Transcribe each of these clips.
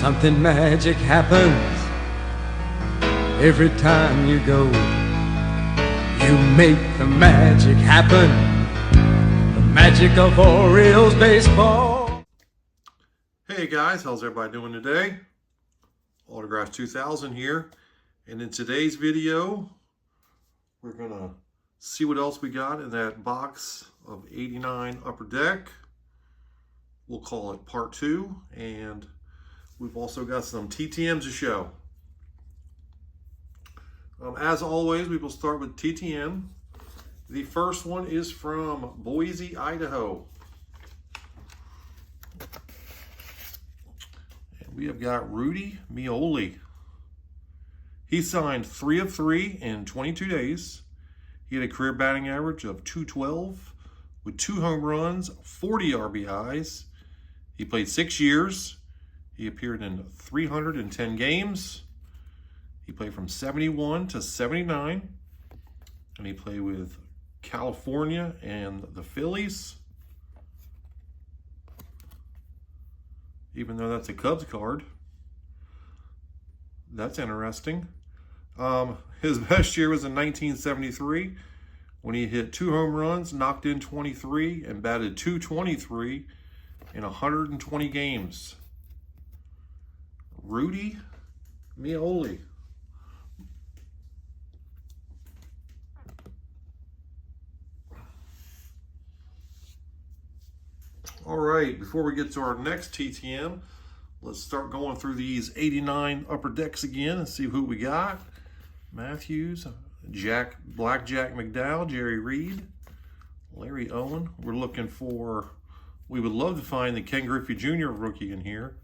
Something magic happens every time you go. You make the magic happen, the magic of Orioles baseball. Hey guys, how's everybody doing today? Autograph 2000 here, and in today's video we're gonna see what else we got in that box of 89 Upper Deck. We'll call it part 2, and we've also got some TTMs to show. As always, we will start with TTM. The first one is from Boise, Idaho. And we have got Rudy Meoli. He signed 3 of 3 in 22 days. He had a career batting average of .212 with 2 home runs, 40 RBIs. He played 6 years. He appeared in 310 games. He played from 71 to 79. And he played with California and the Phillies. Even though that's a Cubs card. That's interesting. His best year was in 1973 when he hit 2 home runs, knocked in 23, and batted .223 in 120 games. Rudy Meoli. All right, before we get to our next TTM, let's start going through these 89 Upper Decks again and see who we got. Matthews, Blackjack McDowell, Jerry Reed, Larry Owen. We would love to find the Ken Griffey Jr. rookie in here,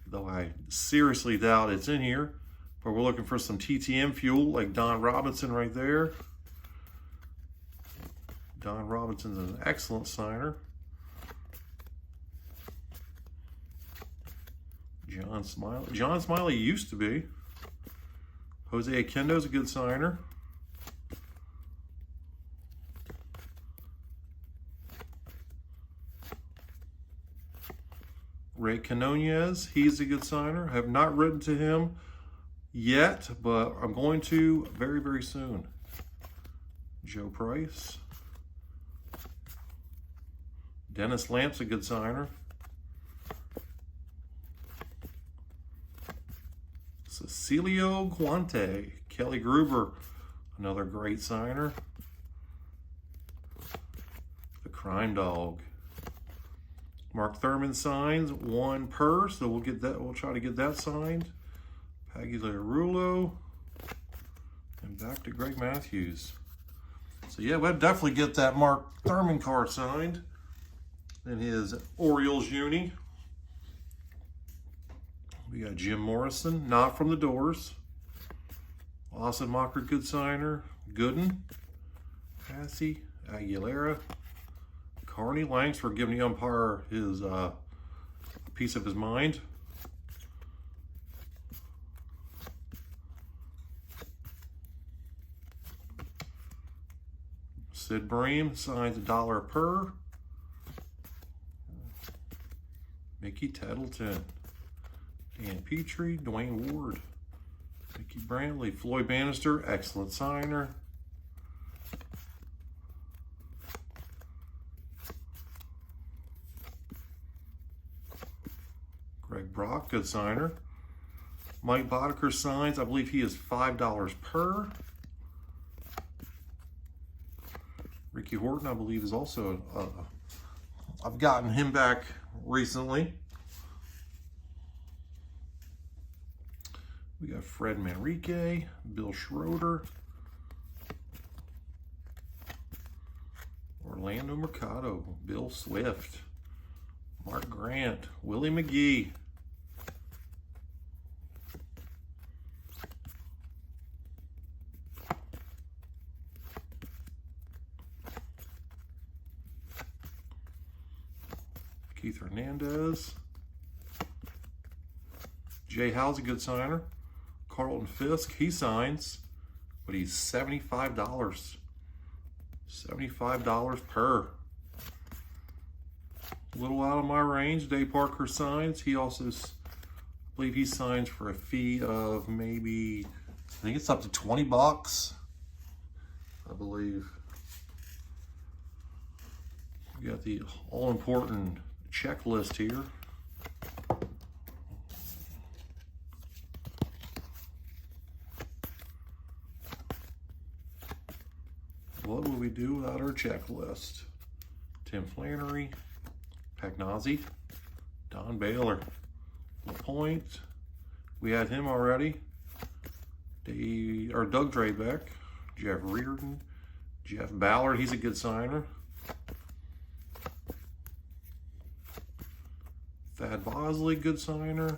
though I seriously doubt it's in here. But we're looking for some TTM fuel, like Don Robinson right there. Don Robinson's an excellent signer. John Smiley used to be. Jose Akendo's a good signer. Ray Canonez, he's a good signer. I have not written to him yet, but I'm going to very, very soon. Joe Price. Dennis Lamp's a good signer. Cecilio Guante, Kelly Gruber, another great signer. The Crime Dog. Mark Thurman signs 1 per, so we'll get that. We'll try to get that signed. Pagliarulo, and back to Greg Matthews. So yeah, we'll definitely get that Mark Thurman card signed in his Orioles uni. We got Jim Morrison, not from the Doors. Austin Mocker, good signer. Gooden, Passy, Aguilera, Carney. Thanks for giving the umpire his piece of his mind. Sid Bream signs $1 per. Mickey Tettleton. Dan Petrie, Dwayne Ward, Mickey Brantley, Floyd Bannister, excellent signer. Greg Brock, good signer. Mike Boddicker signs, I believe he is $5 per. Ricky Horton, I believe, is also, I've gotten him back recently. We got Fred Manrique, Bill Schroeder, Orlando Mercado, Bill Swift, Mark Grant, Willie McGee, Keith Hernandez, Jay Howell's a good signer. Carlton Fisk, he signs, but he's $75. $75 per. A little out of my range. Dave Parker signs. He also believe he signs for a fee of maybe, I think it's up to 20 bucks, I believe. We got the all-important checklist here. What would we do without our checklist? Tim Flannery, Pagnozzi, Don Baylor, LaPointe. We had him already. Doug Drabeck, Jeff Reardon, Jeff Ballard. He's a good signer. Thad Bosley, good signer.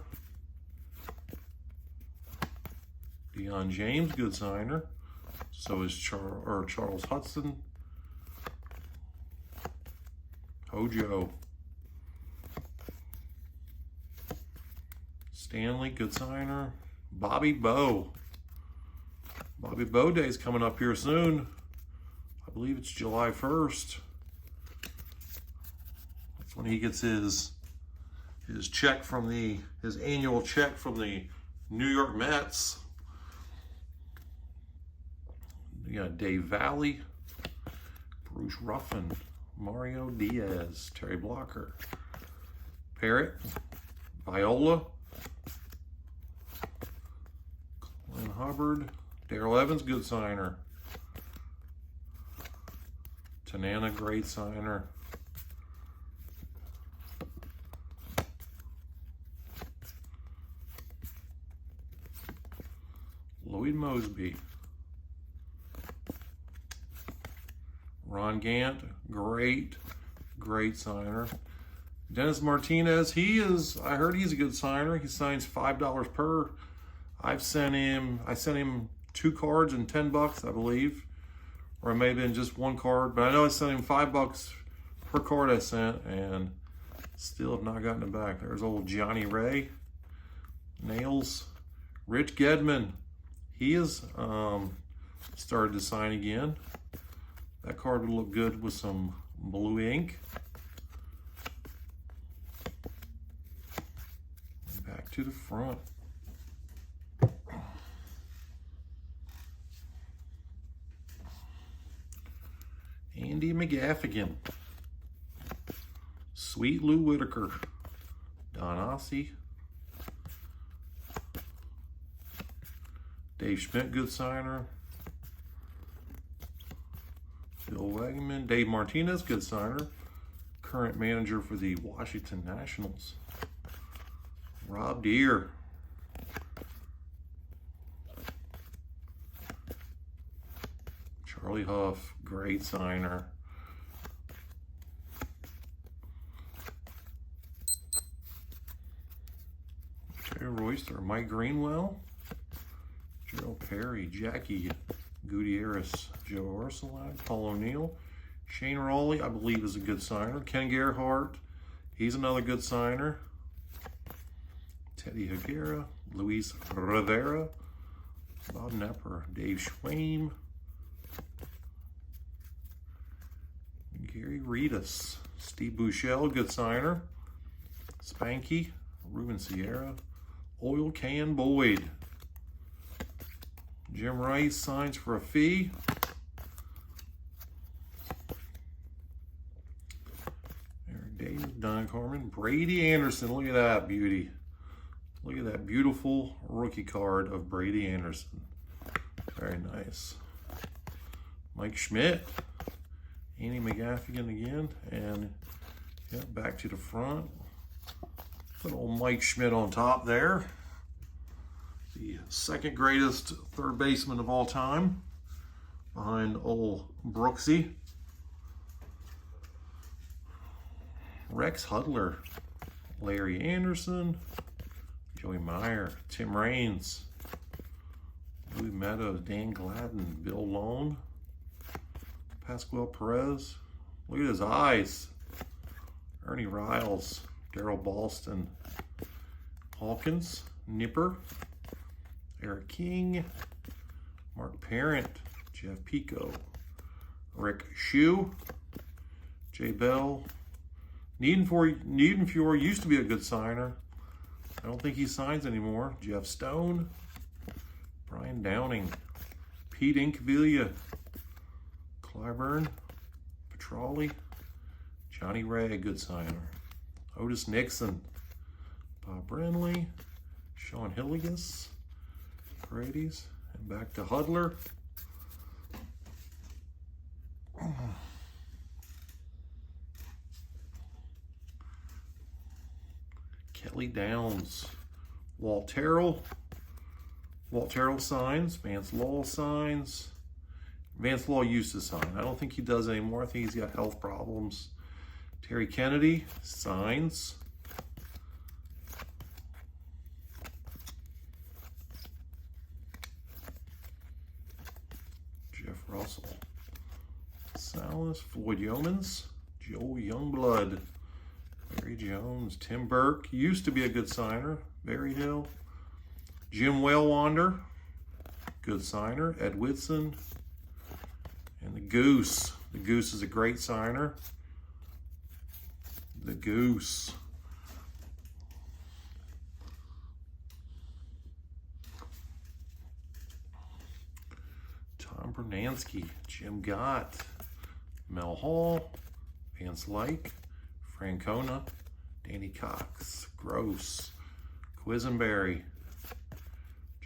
Deion James, good signer. So is Charles Hudson. Hojo. Stanley, good signer. Bobby Bowe. Bobby Bowe Day is coming up here soon. I believe it's July 1st. That's when he gets his check from his annual check from the New York Mets. You got Dave Valley, Bruce Ruffin, Mario Diaz, Terry Blocker, Parrott, Viola, Glenn Hubbard, Darrell Evans, good signer. Tanana, great signer. Lloyd Mosby. Ron Gant, great signer. Dennis Martinez, I heard he's a good signer. He signs $5 per. I sent him 2 cards and 10 bucks, I believe. Or it may have been just 1 card, but I know I sent him $5 per card I sent, and still have not gotten it back. There's old Johnny Ray. Nails. Rich Gedman. He has started to sign again. That card would look good with some blue ink. And back to the front. Andy McGaffigan. Sweet Lou Whitaker. Don Ossie. Dave Schmidt, good signer. Bill Wegman. Dave Martinez, good signer. Current manager for the Washington Nationals. Rob Deere. Charlie Huff, great signer. Jerry Royster, Mike Greenwell. Gerald Perry, Jackie Gutierrez, Joe Ursulak, Paul O'Neill. Shane Raleigh, I believe, is a good signer. Ken Gerhardt, he's another good signer. Teddy Higuera, Luis Rivera, Bob Nepper, Dave Schwame, Gary Reedus, Steve Buechele, good signer. Spanky, Ruben Sierra, Oil Can Boyd. Jim Rice signs for a fee. Eric Davis, Don Carmen, Brady Anderson. Look at that beauty. Look at that beautiful rookie card of Brady Anderson. Very nice. Mike Schmidt. Andy McGaffigan again. And yeah, back to the front. Put old Mike Schmidt on top there. The second greatest third baseman of all time, behind old Brooksy. Rex Hudler, Larry Anderson, Joey Meyer, Tim Raines, Louis Meadows, Dan Gladden, Bill Lone, Pascual Perez. Look at his eyes. Ernie Riles, Darryl Ballston, Hawkins, Nipper, Eric King, Mark Parent, Jeff Pico, Rick Shue, Jay Bell. Niedenfuhr used to be a good signer. I don't think he signs anymore. Jeff Stone, Brian Downing, Pete Incaviglia, Clyburn, Petrolli, Johnny Ray, good signer. Otis Nixon, Bob Brenly, Sean Hilligus, Brady's, and back to Hudler. Kelly Downs, Walt Terrell signs, Vance Law signs. Vance Law used to sign. I don't think he does anymore. I think he's got health problems. Terry Kennedy signs. Jeff Russell, Salas, Floyd Yeomans, Joe Youngblood, Barry Jones, Tim Burke, used to be a good signer, Barry Hill, Jim Whalewander, good signer, Ed Whitson, and the Goose. The Goose is a great signer. The Goose. Tom Bernansky, Jim Gott, Mel Hall, Vance Lake, Francona, Danny Cox, Gross, Quisenberry,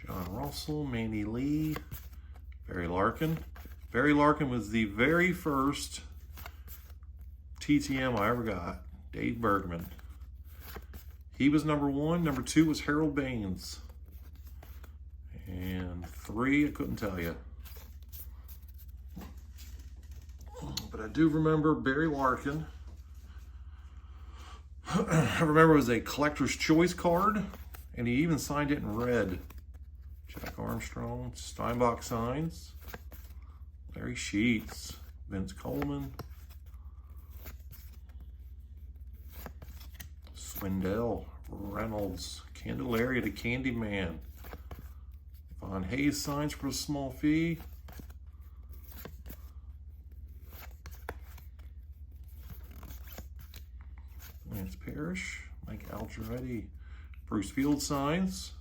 John Russell, Manny Lee, Barry Larkin. Barry Larkin was the very first TTM I ever got. Dave Bergman. He was number 1. Number 2 was Harold Baines. And 3, I couldn't tell you. But I do remember Barry Larkin. I remember it was a collector's choice card, and he even signed it in red. Jack Armstrong, Steinbach signs, Larry Sheets, Vince Coleman, Swindell, Reynolds, Candelaria to Candyman, Von Hayes signs for a small fee. Lance Parrish, Mike Algeretti, Bruce Field signs.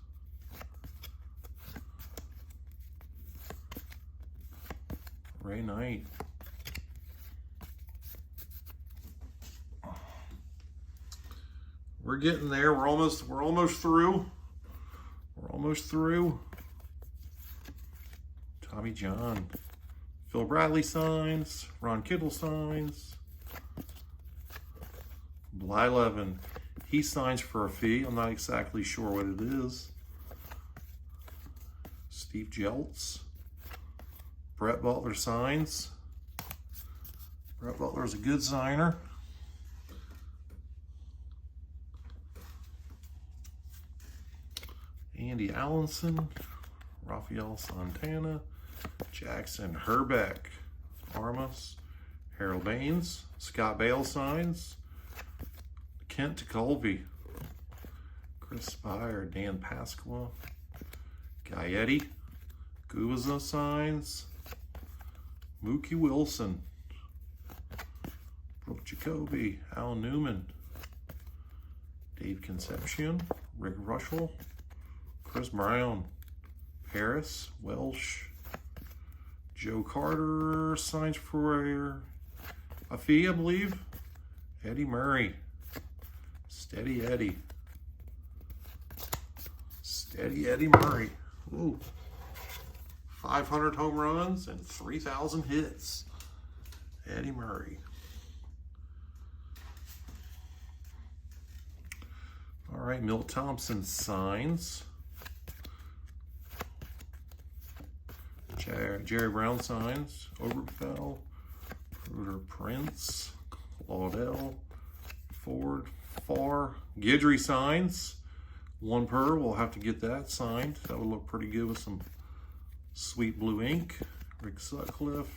Ray Knight. We're getting there. We're almost through. We're almost through. Tommy John. Phil Bradley signs. Ron Kittle signs. Blyleven. He signs for a fee. I'm not exactly sure what it is. Steve Jeltz. Brett Butler signs. Brett Butler is a good signer. Andy Allenson, Rafael Santana, Jackson Herbeck, Armas, Harold Baines, Scott Bale signs, Kent to Colby, Chris Spire, Dan Pasqua, Gaetti, Guza signs, Mookie Wilson, Brooke Jacoby, Al Newman, Dave Concepcion, Rick Rushell, Chris Brown, Harris, Welsh, Joe Carter signs for a fee, I believe. Eddie Murray, Steady Eddie. Steady Eddie Murray. Ooh. 500 home runs and 3,000 hits. Eddie Murray. All right, Milt Thompson signs. Jerry Brown signs. Obergefell, Ruder Prince, Claudel, Ford, Farr, Guidry signs. 1 per. We'll have to get that signed. That would look pretty good with some sweet blue ink. Rick Sutcliffe.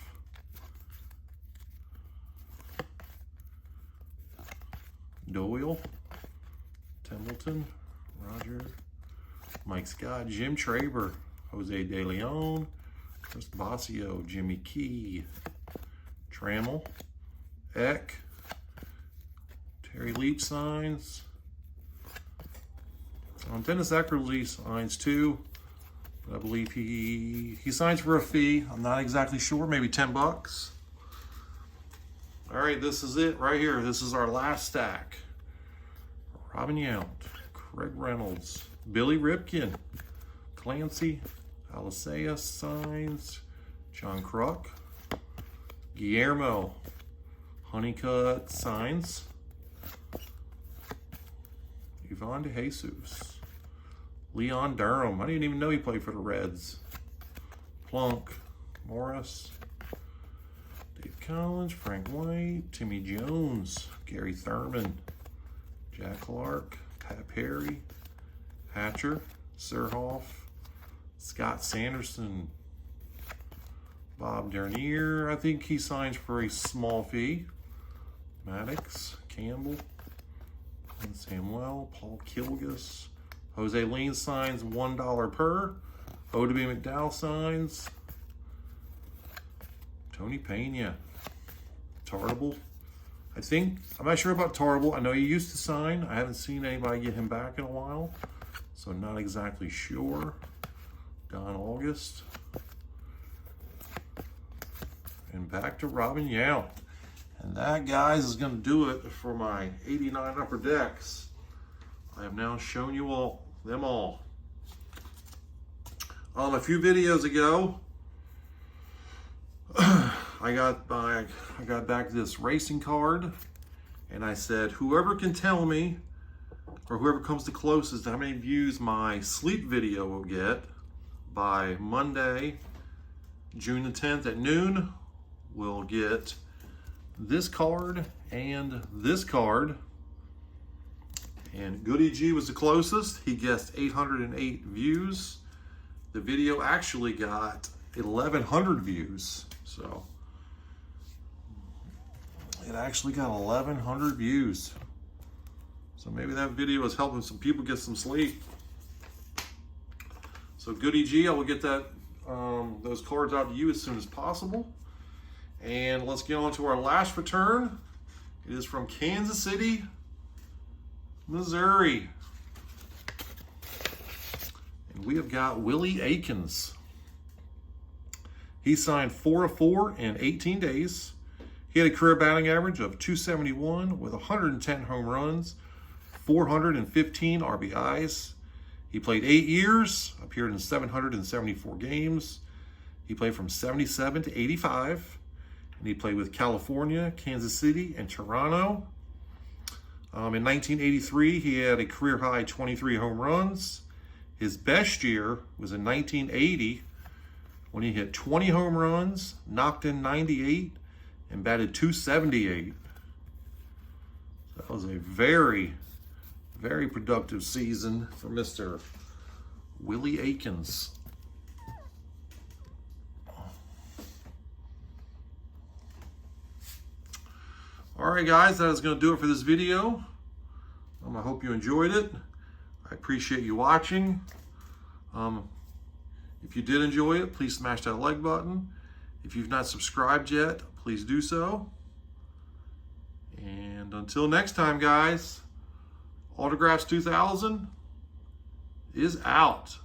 Doyle, Templeton, Roger, Mike Scott, Jim Traber, Jose De Leon, Chris Basio, Jimmy Key, Trammell, Eck, Terry Leach signs, Dennis Eckersley signs too. But I believe he signs for a fee. I'm not exactly sure, maybe 10 bucks. All right, this is it right here. This is our last stack. Robin Yount, Craig Reynolds, Billy Ripken, Clancy, Alisea signs, John Kruk, Guillermo, Honeycutt signs, Ivan De Jesus, Leon Durham. I didn't even know he played for the Reds. Plunk, Morris, Dave Collins, Frank White, Timmy Jones, Gary Thurman, Jack Clark, Pat Perry, Hatcher, Surhoff, Scott Sanderson, Bob Dernier. I think he signs for a small fee. Maddox, Campbell, and Samuel, Paul Kilgus. Jose Lean signs $1 per. O.W. McDowell signs. Tony Pena. Tartable. I'm not sure about Tartable. I know he used to sign. I haven't seen anybody get him back in a while, so not exactly sure. Don August. And back to Robin Yount. And that, guys, is going to do it for my 89 Upper Decks. I have now shown you them all. A few videos ago, I got back this racing card, and I said, whoever can tell me, or whoever comes the closest to how many views my sleep video will get by Monday, June the 10th at noon, will get this card and this card. And Goody G was the closest. He guessed 808 views. The video actually got 1,100 views. So it actually got 1,100 views. So maybe that video is helping some people get some sleep. So Goody G, I will get that those cards out to you as soon as possible. And let's get on to our last return. It is from Kansas City, Missouri. And we have got Willie Aikens. He signed 4 of 4 in 18 days. He had a career batting average of .271 with 110 home runs, 415 RBIs. He played 8 years, appeared in 774 games. He played from 77 to 85. And he played with California, Kansas City, and Toronto. In 1983, he had a career-high 23 home runs. His best year was in 1980, when he hit 20 home runs, knocked in 98, and batted .278. That was a very, very productive season for Mr. Willie Aikens. All right, guys, that is going to do it for this video. I hope you enjoyed it. I appreciate you watching. If you did enjoy it, please smash that like button. If you've not subscribed yet, please do so. And until next time, guys, Autographs 2000 is out.